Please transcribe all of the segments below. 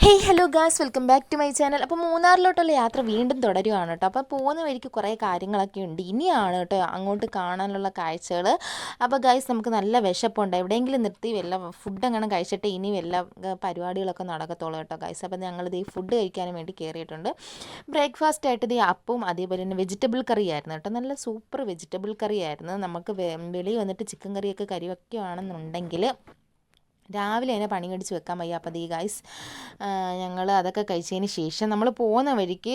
Hey hello guys, welcome back to my channel. അപ്പോൾ മൂന്നാറിലോട്ടുള്ള യാത്ര വീണ്ടും തുടരുകയാണ് കേട്ടോ. അപ്പോൾ പോകുന്ന വഴിക്ക് കുറേ കാര്യങ്ങളൊക്കെ ഉണ്ട്. ഇനിയാണ് കേട്ടോ അങ്ങോട്ട് കാണാനുള്ള കാഴ്ചകൾ. അപ്പോൾ ഗായ്സ്, നമുക്ക് നല്ല വിശപ്പുണ്ട്. എവിടെയെങ്കിലും നിർത്തി വല്ല ഫുഡ് അങ്ങനെ കഴിച്ചിട്ട് ഇനി വല്ല പരിപാടികളൊക്കെ നടക്കത്തുള്ളൂ കേട്ടോ ഗായ്സ്. അപ്പോൾ ഞങ്ങളിത് ഈ ഫുഡ് കഴിക്കാനും വേണ്ടി കയറിയിട്ടുണ്ട്. ബ്രേക്ക്ഫാസ്റ്റ് ആയിട്ട് ഇത് അപ്പവും അതേപോലെ തന്നെ വെജിറ്റബിൾ കറി ആയിരുന്നു കേട്ടോ. നല്ല സൂപ്പർ വെജിറ്റബിൾ കറി ആയിരുന്നു. നമുക്ക് വെളിയിൽ വന്നിട്ട് ചിക്കൻ കറിയൊക്കെ കറിവെക്കുകയാണെന്നുണ്ടെങ്കിൽ രാവിലെ തന്നെ പണി കടിച്ച് വെക്കാൻ വയ്യ. അപ്പോൾ ഈ ഗൈസ്, ഞങ്ങൾ അതൊക്കെ കഴിച്ചതിന് ശേഷം നമ്മൾ പോകുന്ന വഴിക്ക്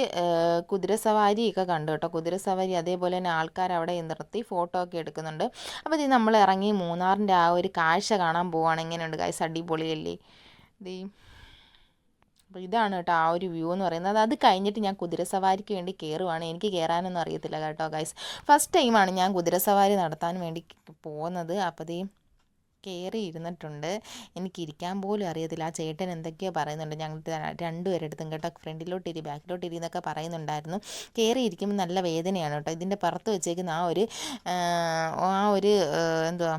കുതിരസവാരിയൊക്കെ കണ്ടു കേട്ടോ. കുതിരസവാരി അതേപോലെ തന്നെ ആൾക്കാർ അവിടെ നിർത്തി ഫോട്ടോ ഒക്കെ എടുക്കുന്നുണ്ട്. അപ്പോൾ ഇത് നമ്മൾ ഇറങ്ങി മൂന്നാറിൻ്റെ ആ ഒരു കാഴ്ച കാണാൻ പോവുകയാണ്. എങ്ങനെയുണ്ട് ഗൈസ്? അടിപൊളിയല്ലേ ഇത്? അപ്പോൾ ഇതാണ് കേട്ടോ ആ ഒരു വ്യൂ എന്ന് പറയുന്നത്. അത് കഴിഞ്ഞിട്ട് ഞാൻ കുതിരസവാരിക്ക് വേണ്ടി കയറുവാണ്. എനിക്ക് കയറാനൊന്നും അറിയത്തില്ല കേട്ടോ ഗൈസ്. ഫസ്റ്റ് ടൈമാണ് ഞാൻ കുതിരസവാരി നടത്താൻ വേണ്ടി പോകുന്നത്. അപ്പോൾ കയറി ഇരുന്നിട്ടുണ്ട്. എനിക്കിരിക്കാൻ പോലും അറിയത്തില്ല. ആ ചേട്ടൻ എന്തൊക്കെയോ പറയുന്നുണ്ട്. ഞങ്ങൾ രണ്ടുപേരെടുത്തും കേട്ടോ, ഫ്രണ്ടിലോട്ടിരി ബാക്കിലോട്ടിരി എന്നൊക്കെ പറയുന്നുണ്ടായിരുന്നു. കയറി ഇരിക്കുമ്പോൾ നല്ല വേദനയാണ് കേട്ടോ. ഇതിൻ്റെ പുറത്ത് വെച്ചേക്കുന്ന ആ ഒരു എന്തുവാ,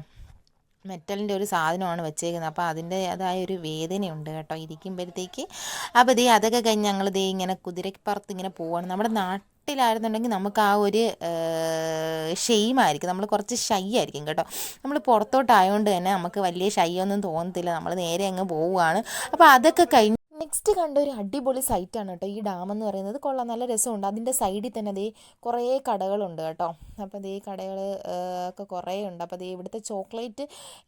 മെറ്റലിൻ്റെ ഒരു സാധനമാണ് വെച്ചേക്കുന്നത്. അപ്പോൾ അതിൻ്റേതായ ഒരു വേദനയുണ്ട് കേട്ടോ ഇരിക്കുമ്പോഴത്തേക്ക്. അപ്പോൾ അതൊക്കെ കഴിഞ്ഞ് ഞങ്ങൾ ഇങ്ങനെ കുതിരപ്പുറത്ത് ഇങ്ങനെ പോവാണ്. നമ്മുടെ നാട്ടിലായിരുന്നുണ്ടെങ്കിൽ നമുക്ക് ആ ഒരു ഷെയിമായിരിക്കും, നമ്മൾ കുറച്ച് ഷൈ ആയിരിക്കും കേട്ടോ. നമ്മൾ പുറത്തോട്ടായതുകൊണ്ട് തന്നെ നമുക്ക് വലിയ ഷൈ ഒന്നും തോന്നത്തില്ല. നമ്മൾ നേരെ അങ്ങ് പോവുകയാണ്. അപ്പോൾ അതൊക്കെ കഴിഞ്ഞ് നെക്സ്റ്റ് കണ്ട ഒരു അടിപൊളി സൈറ്റാണ് കേട്ടോ ഈ ഡാം എന്ന് പറയുന്നത്. കൊള്ളാം, നല്ല രസമുണ്ട്. അതിൻ്റെ സൈഡിൽ തന്നെ കുറേ കടകളുണ്ട് കേട്ടോ. അപ്പോൾ കടകൾ ഒക്കെ കുറേ ഉണ്ട്. അപ്പോൾ ഇവിടുത്തെ ചോക്ലേറ്റ്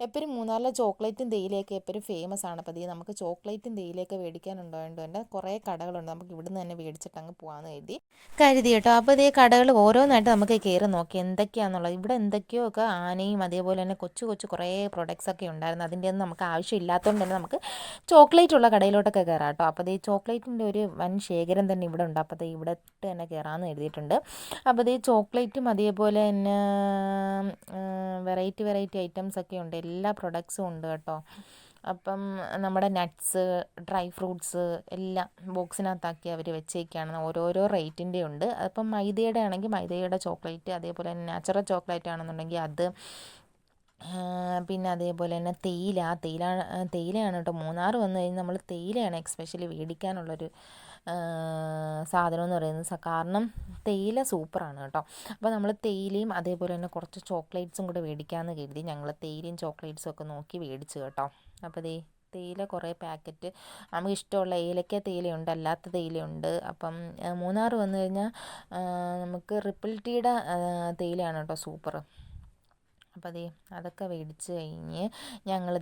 എപ്പോഴും മൂന്നാറിലെ ചോക്ലേറ്റും തേയിലയൊക്കെ എപ്പോഴും ഫേമസ് ആണ്. അപ്പോൾ നമുക്ക് ചോക്ലേറ്റും തേയിലയൊക്കെ മേടിക്കാനുണ്ടായതുകൊണ്ട് തന്നെ കുറേ കടകളുണ്ട്. നമുക്ക് ഇവിടുന്ന് തന്നെ മേടിച്ചിട്ട് അങ്ങ് പോകാമെന്ന് കരുതി കേട്ടോ. അപ്പോൾ കടകൾ ഓരോന്നായിട്ട് നമുക്ക് കയറി നോക്കി എന്തൊക്കെയാണെന്നുള്ളത്. ഇവിടെ എന്തൊക്കെയോ ഒക്കെ ആനയും അതേപോലെ തന്നെ കൊച്ചു കൊച്ചു കുറേ പ്രൊഡക്ട്സ് ഒക്കെ ഉണ്ടായിരുന്നു. അതിൻ്റെ ഒന്നും നമുക്ക് ആവശ്യമില്ലാത്തതുകൊണ്ട് തന്നെ നമുക്ക് ചോക്ലേറ്റ് ഉള്ള കടയിലോട്ടൊക്കെ കയറാം കേട്ടോ. അപ്പോൾ ചോക്ലേറ്റിൻ്റെ ഒരു വൻ ശേഖരം തന്നെ ഇവിടെ ഉണ്ട്. അപ്പോൾ ഇവിടെ തന്നെ കയറാമെന്ന് എഴുതിയിട്ടുണ്ട്. അപ്പോൾ ചോക്ലേറ്റും അതേപോലെ തന്നെ വെറൈറ്റി ഐറ്റംസ് ഒക്കെ ഉണ്ട്. എല്ലാ പ്രൊഡക്ട്സും ഉണ്ട് കേട്ടോ. അപ്പം നമ്മുടെ നട്ട്സ്, ഡ്രൈ ഫ്രൂട്ട്സ് എല്ലാം ബോക്സിനകത്താക്കി അവർ വെച്ചേക്കാണ്. ഓരോരോ റേറ്റിൻ്റെ ഉണ്ട്. അപ്പം മൈദയുടെ ആണെങ്കിൽ മൈദയുടെ ചോക്ലേറ്റ്, അതേപോലെ തന്നെ നാച്ചുറൽ ചോക്ലേറ്റ് ആണെന്നുണ്ടെങ്കിൽ അത്, പിന്നെ അതേപോലെ തന്നെ തേയിലയാണ് കേട്ടോ. മൂന്നാർ വന്നു കഴിഞ്ഞാൽ നമ്മൾ തേയിലയാണ് എക്സ്പെഷ്യലി മേടിക്കാനുള്ളൊരു സാധനം എന്ന് പറയുന്നത്. കാരണം തേയില സൂപ്പറാണ് കേട്ടോ. അപ്പോൾ നമ്മൾ തേയിലയും അതേപോലെ തന്നെ കുറച്ച് ചോക്ലേറ്റ്സും കൂടെ മേടിക്കാമെന്ന് കരുതി ഞങ്ങൾ തേയിലയും ചോക്ലേറ്റ്സും ഒക്കെ നോക്കി മേടിച്ചു കേട്ടോ. അപ്പോൾ തേയില കുറേ പാക്കറ്റ്, നമുക്ക് ഇഷ്ടമുള്ള ഏലക്ക തേയിലയുണ്ട്, അല്ലാത്ത തേയിലയുണ്ട്. അപ്പം മൂന്നാർ വന്നു കഴിഞ്ഞാൽ നമുക്ക് റിപ്പിൾ ടീയുടെ തേയിലയാണ് കേട്ടോ സൂപ്പർ. അപ്പോൾ അതൊക്കെ മേടിച്ച് കഴിഞ്ഞ് ഞങ്ങൾ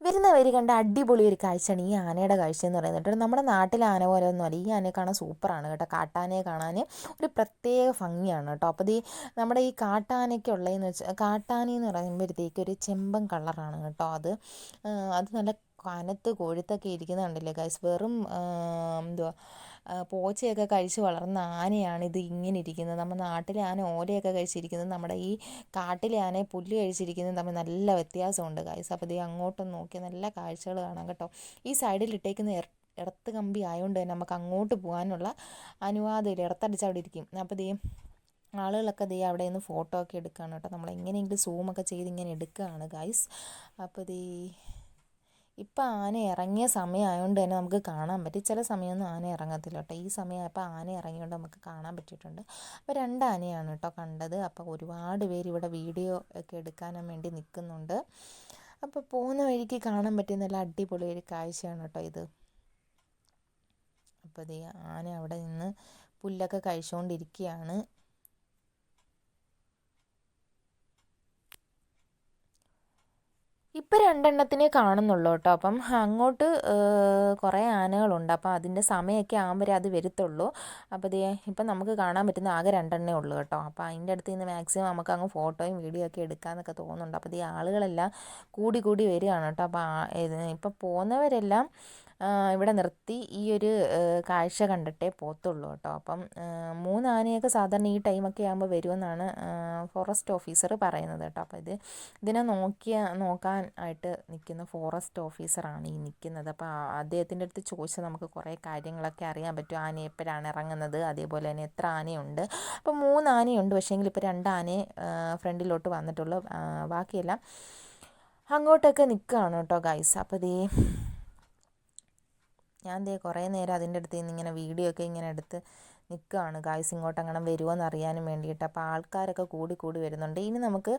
വരുന്ന വഴി കണ്ട അടിപൊളി ഒരു കാഴ്ചയാണ് ഈ ആനയുടെ കാഴ്ച എന്ന് പറയുന്നത്. നമ്മുടെ നാട്ടിലെ ആന പോലെ ഒന്നുമല്ല, ഈ ആനയെ കാണാൻ സൂപ്പറാണ് കേട്ടോ. കാട്ടാനയെ കാണാൻ ഒരു പ്രത്യേക ഭംഗിയാണ് കേട്ടോ. അപ്പോൾ നമ്മുടെ ഈ കാട്ടാനയ്ക്ക് ഉള്ളതെന്ന് വെച്ചാൽ, കാട്ടാനെന്ന് പറയുമ്പോഴത്തേക്ക് ഒരു ചെമ്പൻ കളറാണ് കേട്ടോ. അത് നല്ല കനത്ത് കൊഴുത്തൊക്കെ ഇരിക്കുന്നത് കണ്ടില്ലേ ഗൈസ്? വെറും എന്തുവാ, പോച്ചയൊക്കെ കഴിച്ച് വളർന്ന ആനയാണ് ഇത് ഇങ്ങനെ ഇരിക്കുന്നത്. നമ്മുടെ നാട്ടിലെ ആന ഓലയൊക്കെ കഴിച്ചിരിക്കുന്നത്, നമ്മുടെ ഈ കാട്ടിലെ ആനയെ പുല്ല് കഴിച്ചിരിക്കുന്നത് തമ്മിൽ നല്ല വ്യത്യാസമുണ്ട് ഗൈസ്. അപ്പോൾ അങ്ങോട്ടൊന്ന് നോക്കിയാൽ നല്ല കാഴ്ചകൾ കാണാം കേട്ടോ. ഈ സൈഡിൽ ഇട്ടേക്കുന്ന ഇടത്ത് കമ്പി ആയതുകൊണ്ട് തന്നെ നമുക്ക് അങ്ങോട്ട് പോകാനുള്ള അനുവാദമില്ല. ഇടത്തടിച്ച് അവിടെ ഇരിക്കും. അപ്പോൾ ആളുകളൊക്കെ അവിടെ നിന്ന് ഫോട്ടോ ഒക്കെ എടുക്കുകയാണ് കേട്ടോ. നമ്മൾ എങ്ങനെയെങ്കിലും സൂമൊക്കെ ചെയ്ത് ഇങ്ങനെ എടുക്കുകയാണ് ഗൈസ്. അപ്പോൾ ഇപ്പം ആന ഇറങ്ങിയ സമയമായതുകൊണ്ട് തന്നെ നമുക്ക് കാണാൻ പറ്റും. ചില സമയമൊന്നും ആന ഇറങ്ങത്തില്ല കേട്ടോ. ഈ സമയമായപ്പോൾ ആന ഇറങ്ങിയതുകൊണ്ട് നമുക്ക് കാണാൻ പറ്റിയിട്ടുണ്ട്. അപ്പോൾ 2 ആനയാണ് കേട്ടോ കണ്ടത്. അപ്പോൾ ഒരുപാട് പേര് ഇവിടെ വീഡിയോ ഒക്കെ എടുക്കാനും വേണ്ടി നിൽക്കുന്നുണ്ട്. അപ്പോൾ പോകുന്ന വഴിക്ക് കാണാൻ പറ്റിയ നല്ല അടിപൊളി ഒരു കാഴ്ചയാണ് കേട്ടോ ഇത്. അപ്പോൾ ആന അവിടെ നിന്ന് പുല്ലൊക്കെ കഴിച്ചുകൊണ്ടിരിക്കുകയാണ്. ഇപ്പം 2 എണ്ണത്തിനെ കാണുന്നുള്ളൂ കേട്ടോ. അപ്പം അങ്ങോട്ട് കുറേ ആനകളുണ്ട്. അപ്പോൾ അതിൻ്റെ സമയമൊക്കെ ആകുമ്പോഴേ അത് വരത്തുള്ളൂ. അപ്പോൾ ഇപ്പം നമുക്ക് കാണാൻ പറ്റുന്ന ആകെ 2 എണ്ണേ ഉള്ളൂ കേട്ടോ. അപ്പോൾ അതിൻ്റെ അടുത്ത് നിന്ന് മാക്സിമം നമുക്ക് അങ്ങ് ഫോട്ടോയും വീഡിയോ ഒക്കെ എടുക്കാമെന്നൊക്കെ തോന്നുന്നുണ്ട്. അപ്പോൾ ആളുകളെല്ലാം കൂടി വരികയാണ് കേട്ടോ. അപ്പോൾ ഇപ്പം പോകുന്നവരെല്ലാം ഇവിടെ നിർത്തി ഈ ഒരു കാഴ്ച കണ്ടിട്ടേ പോത്തുള്ളൂ കേട്ടോ. അപ്പം 3 ആനയൊക്കെ സാധാരണ ഈ ടൈമൊക്കെ ആകുമ്പോൾ വരുമെന്നാണ് ഫോറസ്റ്റ് ഓഫീസർ പറയുന്നത് കേട്ടോ. അപ്പോൾ ഇതിനെ നോക്കാൻ ആയിട്ട് നിൽക്കുന്ന ഫോറസ്റ്റ് ഓഫീസറാണ് ഈ നിൽക്കുന്നത്. അപ്പോൾ അദ്ദേഹത്തിൻ്റെ അടുത്ത് ചോദിച്ചാൽ നമുക്ക് കുറേ കാര്യങ്ങളൊക്കെ അറിയാൻ പറ്റും. ആന എപ്പോഴാണ് ഇറങ്ങുന്നത്, അതേപോലെ തന്നെ എത്ര ആനയുണ്ട്. അപ്പോൾ 3 ആനയുണ്ട്, പക്ഷേങ്കിൽ ഇപ്പോൾ 2 ആനയെ ഫ്രണ്ടിലോട്ട് വന്നിട്ടുള്ളൂ. ബാക്കിയെല്ലാം അങ്ങോട്ടൊക്കെ നിൽക്കുകയാണ് കേട്ടോ ഗൈസ്. അപ്പോൾ ഞാൻ ദേ കുറേ നേരം അതിൻ്റെ അടുത്ത് നിന്ന് ഇങ്ങനെ വീഡിയോ ഒക്കെ ഇങ്ങനെ എടുത്ത് നിൽക്കുകയാണ് ഗായ്സ്, ഇങ്ങോട്ട് അങ്ങനെ വരുമോ എന്ന് അറിയാനും വേണ്ടിയിട്ട്. അപ്പോൾ ആൾക്കാരൊക്കെ കൂടി കൂടി വരുന്നുണ്ട്. ഇനി നമുക്ക്